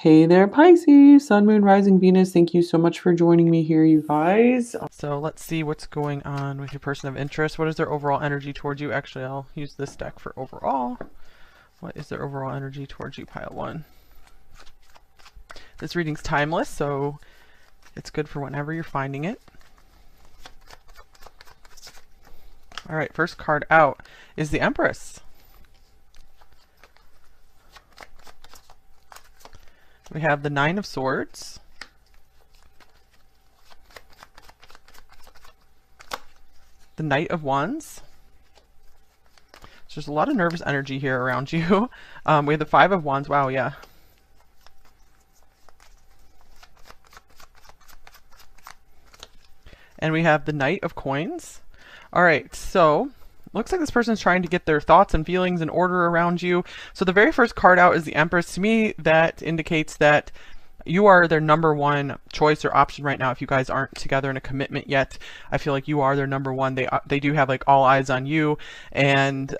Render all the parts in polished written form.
Hey there, Pisces, Sun, Moon, Rising, Venus. Thank you so much for joining me here, you guys. So let's see what's going on with your person of interest. What is their overall energy towards you? Actually, I'll use this deck for overall. What is their overall energy towards you, pile one? This reading's timeless, so it's good for whenever you're finding it. All right, first card out is the Empress. We have the Nine of Swords, the Knight of Wands. So there's a lot of nervous energy here around you. We have the Five of Wands. Wow, yeah. And we have the Knight of Coins. All right, so looks like this person's trying to get their thoughts and feelings in order around you. So the very first card out is the Empress. To me, that indicates that you are their number one choice or option right now. If you guys aren't together in a commitment yet, I feel like you are their number one. They do have like all eyes on you, and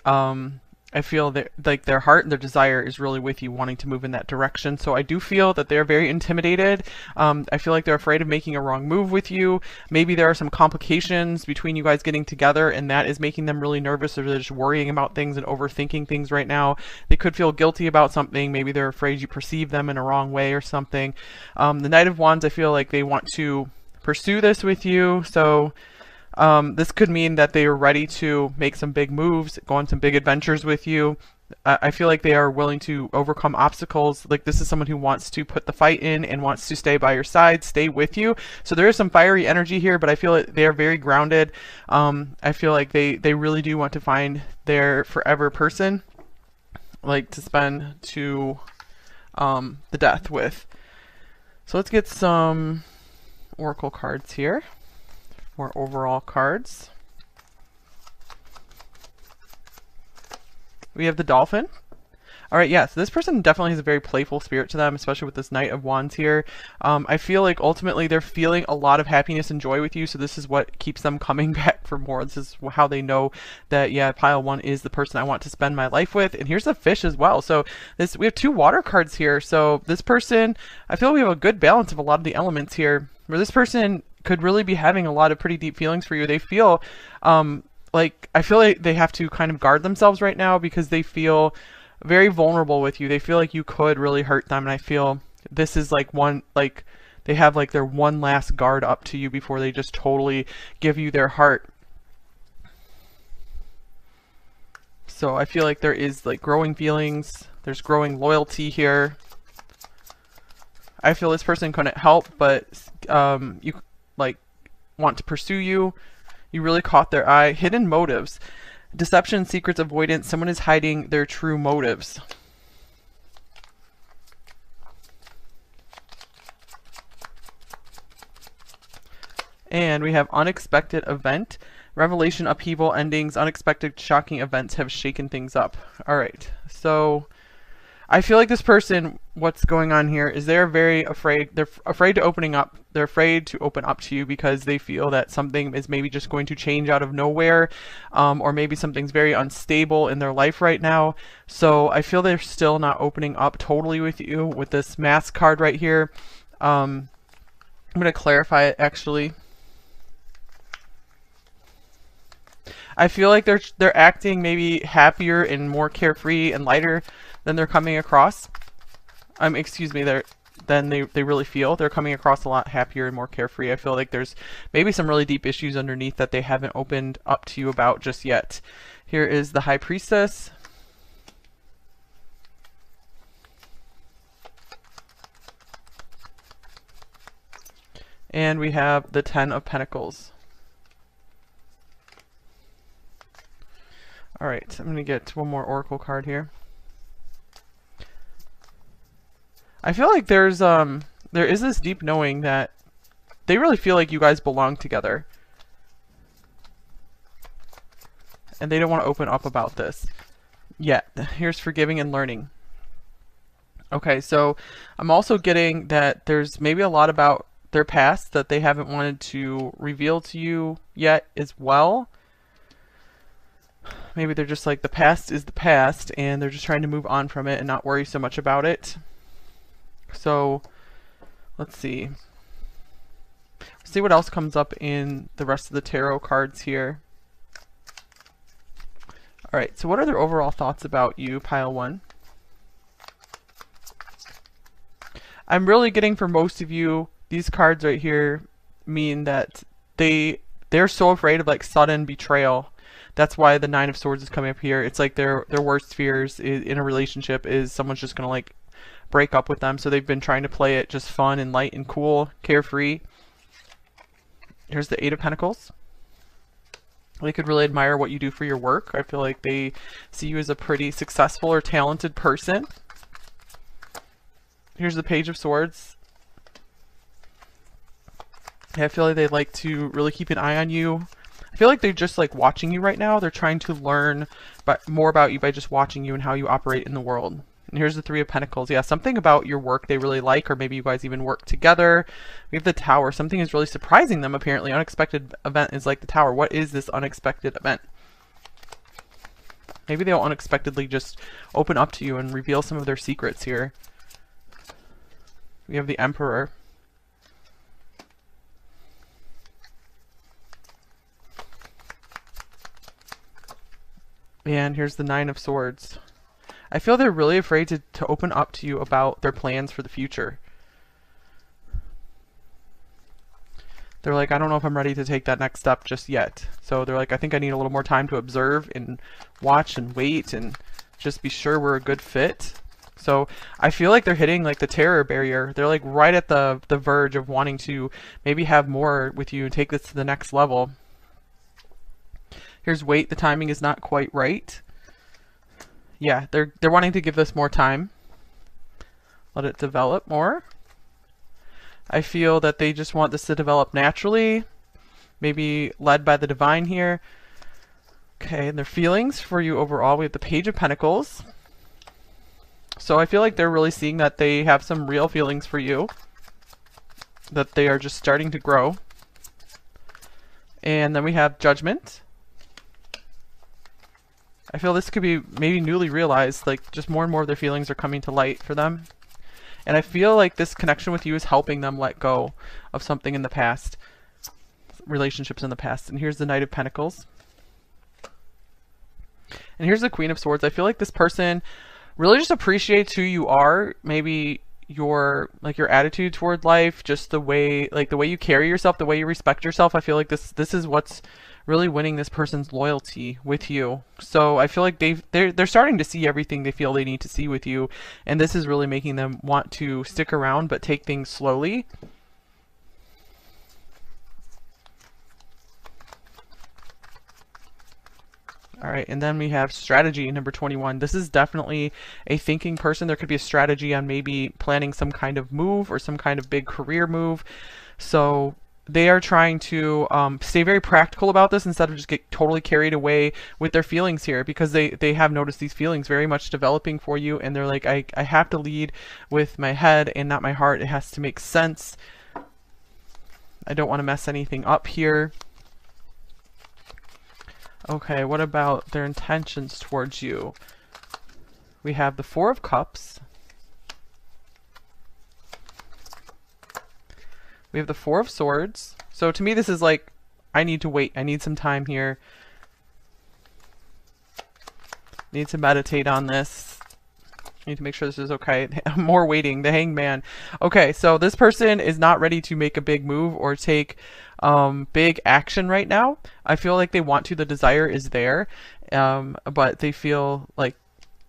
I feel that like their heart and their desire is really with you, wanting to move in that direction. So I do feel that they're very intimidated. I feel like they're afraid of making a wrong move with you. Maybe there are some complications between you guys getting together, and that is making them really nervous, or they're just worrying about things and overthinking things right now. They could feel guilty about something. Maybe they're afraid you perceive them in a wrong way or something. The Knight of Wands, I feel like they want to pursue this with you. So this could mean that they are ready to make some big moves, go on some big adventures with you. I feel like they are willing to overcome obstacles. Like this is someone who wants to put the fight in and wants to stay by your side, stay with you. So there is some fiery energy here, but I feel like they are very grounded. I feel like they really do want to find their forever person, like to spend to the death with. So let's get some oracle cards here. More overall cards. We have the Dolphin. All right, yeah, so this person definitely has a very playful spirit to them, especially with this Knight of Wands here. I feel like ultimately they're feeling a lot of happiness and joy with you, so this is what keeps them coming back for more. This is how they know that, yeah, pile one is the person I want to spend my life with. And here's the Fish as well. So we have two water cards here. So this person, I feel we have a good balance of a lot of the elements here, where this person could really be having a lot of pretty deep feelings for you. They feel like, I feel like they have to kind of guard themselves right now because they feel very vulnerable with you. They feel like you could really hurt them, and I feel this is like one, like they have like their one last guard up to you before they just totally give you their heart. So I feel like there is like growing feelings, there's growing loyalty here. I feel this person couldn't help but you like want to pursue you. You really caught their eye. Hidden motives. Deception, secrets, avoidance. Someone is hiding their true motives. And we have unexpected event. Revelation, upheaval, endings, unexpected, shocking events have shaken things up. All right. So I feel like this person, what's going on here is they're very afraid. They're afraid to opening up. They're afraid to open up to you because they feel that something is maybe just going to change out of nowhere, or maybe something's very unstable in their life right now. So I feel they're still not opening up totally with you with this Mask card right here. I'm going to clarify it actually. I feel like they're acting maybe happier and more carefree and lighter than they're coming across. Excuse me, than they really feel. They're coming across a lot happier and more carefree. I feel like there's maybe some really deep issues underneath that they haven't opened up to you about just yet. Here is the High Priestess. And we have the Ten of Pentacles. All right, I'm going to get one more oracle card here. I feel like there is this deep knowing that they really feel like you guys belong together. And they don't want to open up about this yet. Here's forgiving and learning. Okay, so I'm also getting that there's maybe a lot about their past that they haven't wanted to reveal to you yet as well. Maybe they're just like, the past is the past, and they're just trying to move on from it and not worry so much about it. So let's see. See what else comes up in the rest of the tarot cards here. All right, so what are their overall thoughts about you, pile one? I'm really getting for most of you, these cards right here mean that they're so afraid of like sudden betrayal. That's why the Nine of Swords is coming up here. It's like their worst fears in a relationship is someone's just gonna like break up with them. So they've been trying to play it just fun and light and cool, carefree. Here's the Eight of Pentacles. They could really admire what you do for your work. I feel like they see you as a pretty successful or talented person. Here's the Page of Swords. I feel like they'd like to really keep an eye on you. I feel like they're just like watching you right now. They're trying to learn more about you by just watching you and how you operate in the world. And here's the Three of Pentacles. Yeah, something about your work they really like, or maybe you guys even work together. We have the Tower. Something is really surprising them, apparently. Unexpected event is like the Tower. What is this unexpected event? Maybe they'll unexpectedly just open up to you and reveal some of their secrets here. We have the Emperor. And here's the Nine of Swords. I feel they're really afraid to open up to you about their plans for the future. They're like, I don't know if I'm ready to take that next step just yet. So they're like, I think I need a little more time to observe and watch and wait and just be sure we're a good fit. So I feel like they're hitting like the terror barrier. They're like right at the verge of wanting to maybe have more with you and take this to the next level. Here's wait. The timing is not quite right. Yeah, they're wanting to give this more time. Let it develop more. I feel that they just want this to develop naturally. Maybe led by the divine here. Okay, and their feelings for you overall. We have the Page of Pentacles. So I feel like they're really seeing that they have some real feelings for you. That they are just starting to grow. And then we have Judgment. I feel this could be maybe newly realized, like just more and more of their feelings are coming to light for them. And I feel like this connection with you is helping them let go of something in the past, relationships in the past. And here's the Knight of Pentacles. And here's the Queen of Swords. I feel like this person really just appreciates who you are, maybe your attitude toward life, just the way you carry yourself, the way you respect yourself. I feel like this is what's really winning this person's loyalty with you. So I feel like they're starting to see everything they feel they need to see with you, and this is really making them want to stick around but take things slowly. All right, and then we have strategy, number 21. This is definitely a thinking person. There could be a strategy on maybe planning some kind of move or some kind of big career move. So they are trying to stay very practical about this instead of just get totally carried away with their feelings here, because they have noticed these feelings very much developing for you, and they're like, I have to lead with my head and not my heart. It has to make sense. I don't want to mess anything up here. Okay, what about their intentions towards you? We have the Four of Cups. We have the Four of Swords. So to me, this is like, I need to wait. I need some time here. Need to meditate on this. Need to make sure this is okay. More waiting. The Hangman. Okay, so this person is not ready to make a big move or take big action right now. I feel like they want to. The desire is there, but they feel like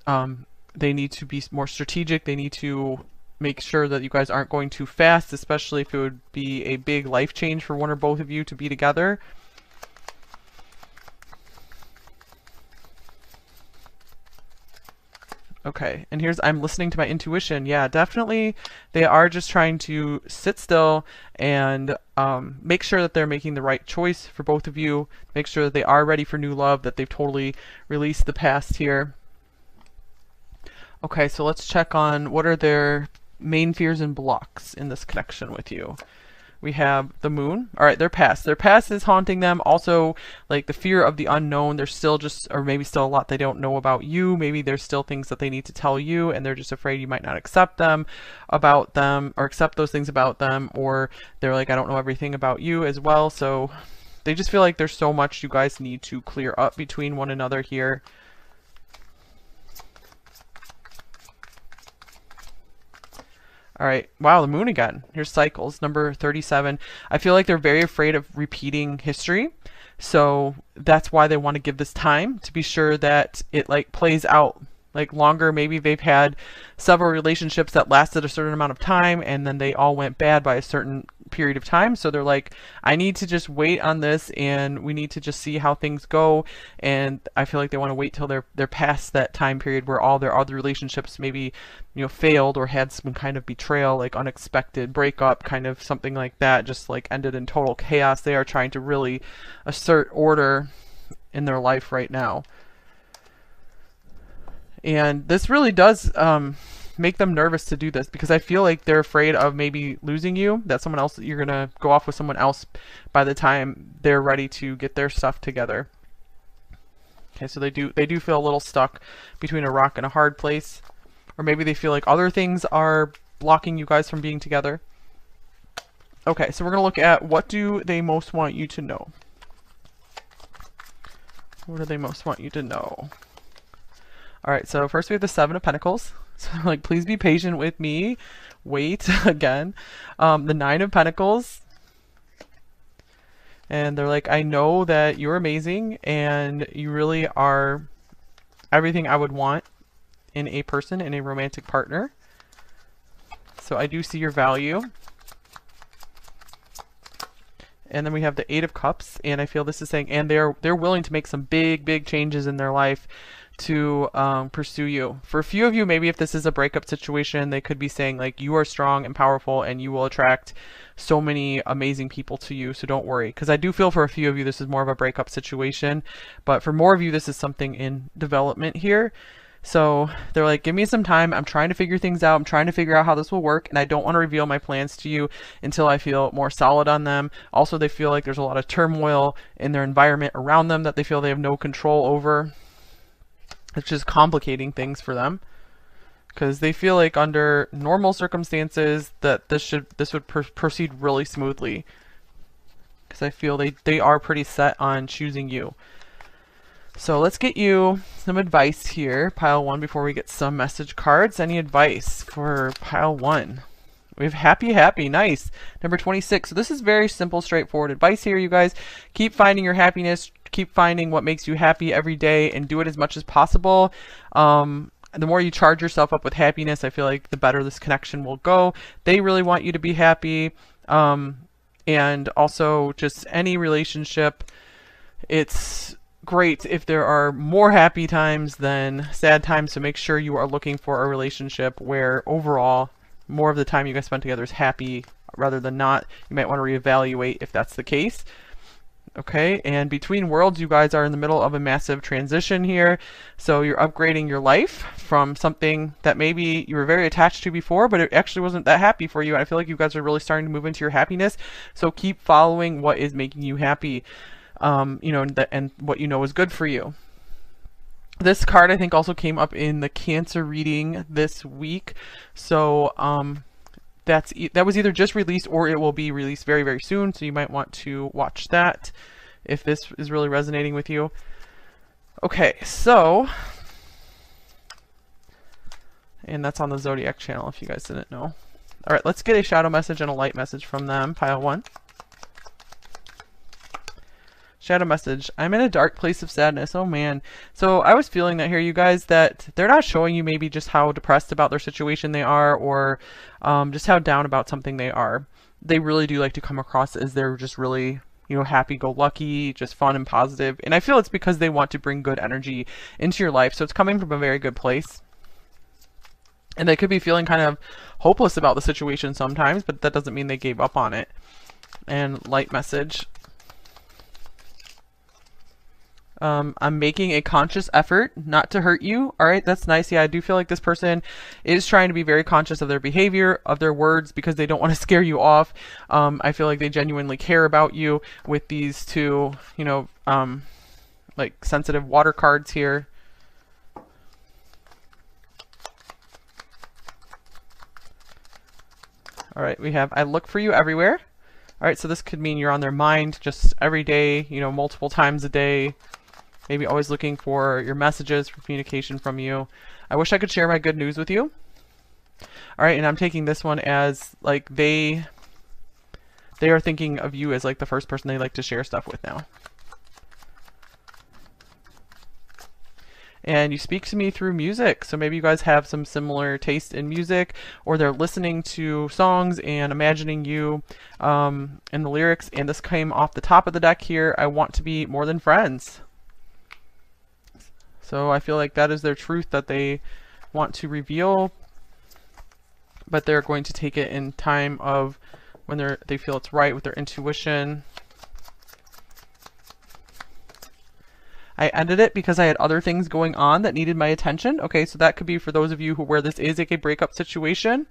they need to be more strategic. They need to make sure that you guys aren't going too fast, especially if it would be a big life change for one or both of you to be together. Okay, and here's I'm listening to my intuition. Yeah, definitely they are just trying to sit still and make sure that they're making the right choice for both of you. Make sure that they are ready for new love, that they've totally released the past here. Okay, so let's check on what are their main fears and blocks in this connection with you. We have the moon. All right, their past. Their past is haunting them. Also, like the fear of the unknown. There's still just, or maybe still a lot they don't know about you. Maybe there's still things that they need to tell you, and they're just afraid you might not accept them about them, or accept those things about them, or they're like, I don't know everything about you as well. So they just feel like there's so much you guys need to clear up between one another here. All right. Wow, the moon again. Here's cycles, number 37. I feel like they're very afraid of repeating history. So that's why they want to give this time to be sure that it like plays out like longer. Maybe they've had several relationships that lasted a certain amount of time and then they all went bad by a certain period of time. So they're like, I need to just wait on this and we need to just see how things go. And I feel like they want to wait till they're past that time period where all their other relationships maybe, you know, failed or had some kind of betrayal, like unexpected breakup, kind of something like that, just like ended in total chaos. They are trying to really assert order in their life right now. And this really does make them nervous to do this because I feel like they're afraid of maybe losing you, that someone else, you're going to go off with someone else by the time they're ready to get their stuff together. Okay, so they do feel a little stuck between a rock and a hard place, or maybe they feel like other things are blocking you guys from being together. Okay, so we're going to look at what do they most want you to know. What do they most want you to know? All right, so first we have the Seven of Pentacles. So like, please be patient with me. Wait, again. The Nine of Pentacles. And they're like, I know that you're amazing and you really are everything I would want in a person, in a romantic partner. So I do see your value. And then we have the Eight of Cups, and I feel this is saying, and they're willing to make some big changes in their life to pursue you. For a few of you, maybe if this is a breakup situation, they could be saying like, you are strong and powerful and you will attract so many amazing people to you, so don't worry. Because I do feel for a few of you this is more of a breakup situation, but for more of you this is something in development here. So they're like, give me some time, I'm trying to figure things out, I'm trying to figure out how this will work, and I don't want to reveal my plans to you until I feel more solid on them. Also, they feel like there's a lot of turmoil in their environment around them that they feel they have no control over. It's just complicating things for them because they feel like under normal circumstances that this would proceed really smoothly, because I feel they are pretty set on choosing you. So let's get you some advice here, pile one, before we get some message cards. Any advice for pile one? We have happy, nice. Number 26. So this is very simple, straightforward advice here, you guys. Keep finding your happiness. Keep finding what makes you happy every day and do it as much as possible. The more you charge yourself up with happiness, I feel like the better this connection will go. They really want you to be happy. And also just any relationship, it's great if there are more happy times than sad times. So make sure you are looking for a relationship where overall more of the time you guys spend together is happy rather than not. You might want to reevaluate if that's the case. Okay, and between worlds, you guys are in the middle of a massive transition here. So you're upgrading your life from something that maybe you were very attached to before, but it actually wasn't that happy for you. And I feel like you guys are really starting to move into your happiness. So keep following what is making you happy, you know, and what you know is good for you. This card, I think, also came up in the Cancer reading this week. So that was either just released or it will be released very soon. So you might want to watch that if this is really resonating with you. Okay, so, and that's on the Zodiac channel if you guys didn't know. All right, let's get a shadow message and a light message from them. Pile one. Shadow message. I'm in a dark place of sadness. Oh man. So I was feeling that here, you guys, that they're not showing you maybe just how depressed about their situation they are, or just how down about something they are. They really do like to come across as they're just really, you know, happy-go-lucky, just fun and positive. And I feel it's because they want to bring good energy into your life. So it's coming from a very good place. And they could be feeling kind of hopeless about the situation sometimes, but that doesn't mean they gave up on it. And light message. I'm making a conscious effort not to hurt you. All right, that's nice. Yeah, I do feel like this person is trying to be very conscious of their behavior, of their words, because they don't want to scare you off. I feel like they genuinely care about you with these two, like sensitive water cards here. All right, we have I look for you everywhere. All right, so this could mean you're on their mind just every day, multiple times a day. Maybe always looking for your messages, for communication from you. I wish I could share my good news with you. All right, and I'm taking this one as like they are thinking of you as like the first person they like to share stuff with now. And you speak to me through music. So maybe you guys have some similar taste in music, or they're listening to songs and imagining you in the lyrics. And this came off the top of the deck here. I want to be more than friends. So I feel like that is their truth that they want to reveal, but they're going to take it in time of when they feel it's right with their intuition. I ended it because I had other things going on that needed my attention. Okay, so that could be for those of you where this is like a breakup situation.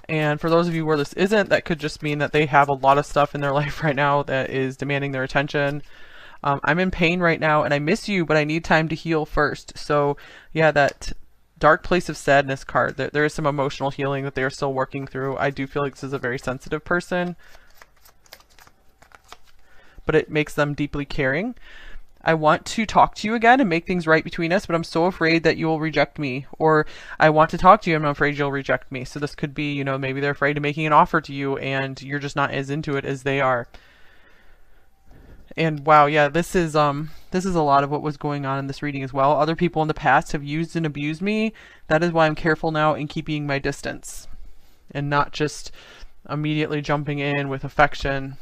And for those of you where this isn't, that could just mean that they have a lot of stuff in their life right now that is demanding their attention. I'm in pain right now and I miss you, but I need time to heal first. So yeah, that dark place of sadness card, there is some emotional healing that they are still working through. I do feel like this is a very sensitive person, but it makes them deeply caring. I want to talk to you again and make things right between us, but I'm so afraid that you will reject me. Or I want to talk to you and I'm afraid you'll reject me. So this could be, maybe they're afraid of making an offer to you and you're just not as into it as they are. And wow, yeah, this is a lot of what was going on in this reading as well. Other people in the past have used and abused me. That is why I'm careful now in keeping my distance and not just immediately jumping in with affection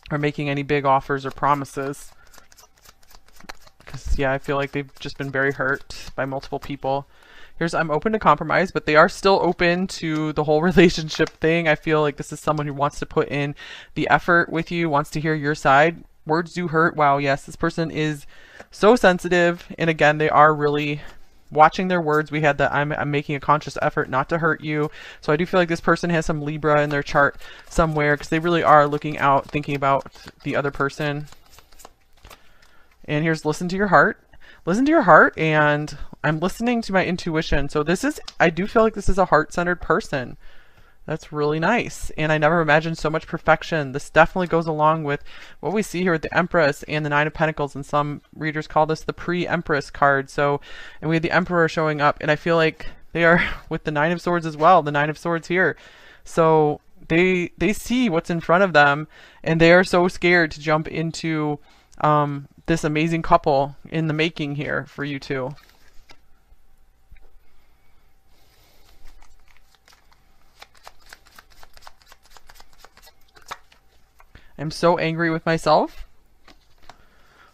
or making any big offers or promises. Because yeah, I feel like they've just been very hurt by multiple people. Here's I'm open to compromise, but they are still open to the whole relationship thing. I feel like this is someone who wants to put in the effort with you, wants to hear your side. Words do hurt. Wow, yes, this person is so sensitive. And again, they are really watching their words. We had that I'm making a conscious effort not to hurt you. So I do feel like this person has some Libra in their chart somewhere because they really are looking out, thinking about the other person. And here's listen to your heart. Listen to your heart, and I'm listening to my intuition. So I do feel like this is a heart-centered person. That's really nice. And I never imagined so much perfection. This definitely goes along with what we see here with the Empress and the Nine of Pentacles. And some readers call this the pre-Empress card. So, and we have the Emperor showing up. And I feel like they are with the Nine of Swords as well. The Nine of Swords here. So they see what's in front of them. And they are so scared to jump into this amazing couple in the making here for you two. I'm so angry with myself.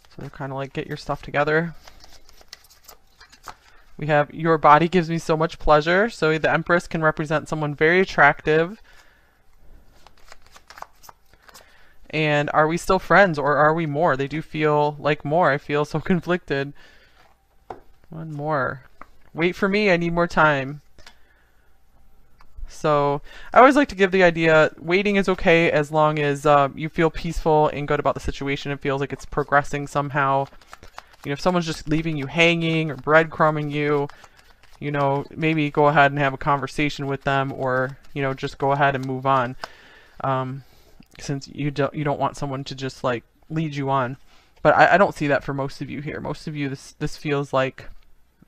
So they're kind of like, get your stuff together. We have your body gives me so much pleasure. So the Empress can represent someone very attractive. And are we still friends or are we more? They do feel like more. I feel so conflicted. One more. Wait for me. I need more time. So I always like to give the idea waiting is okay as long as you feel peaceful and good about the situation. It feels like it's progressing somehow. If someone's just leaving you hanging or breadcrumbing you, maybe go ahead and have a conversation with them, or just go ahead and move on. Since you don't want someone to just like lead you on. But I don't see that for most of you here. Most of you, this feels like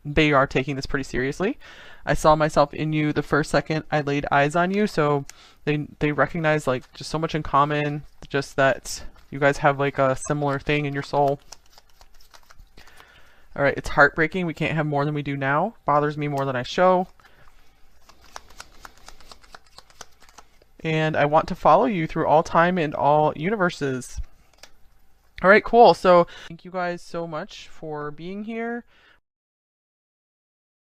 they are taking this pretty seriously. I saw myself in you the first second I laid eyes on you, so they recognize like just so much in common, just that you guys have like a similar thing in your soul. All right, it's heartbreaking. We can't have more than we do now. Bothers me more than I show. And I want to follow you through all time and all universes. All right, cool. So thank you guys so much for being here.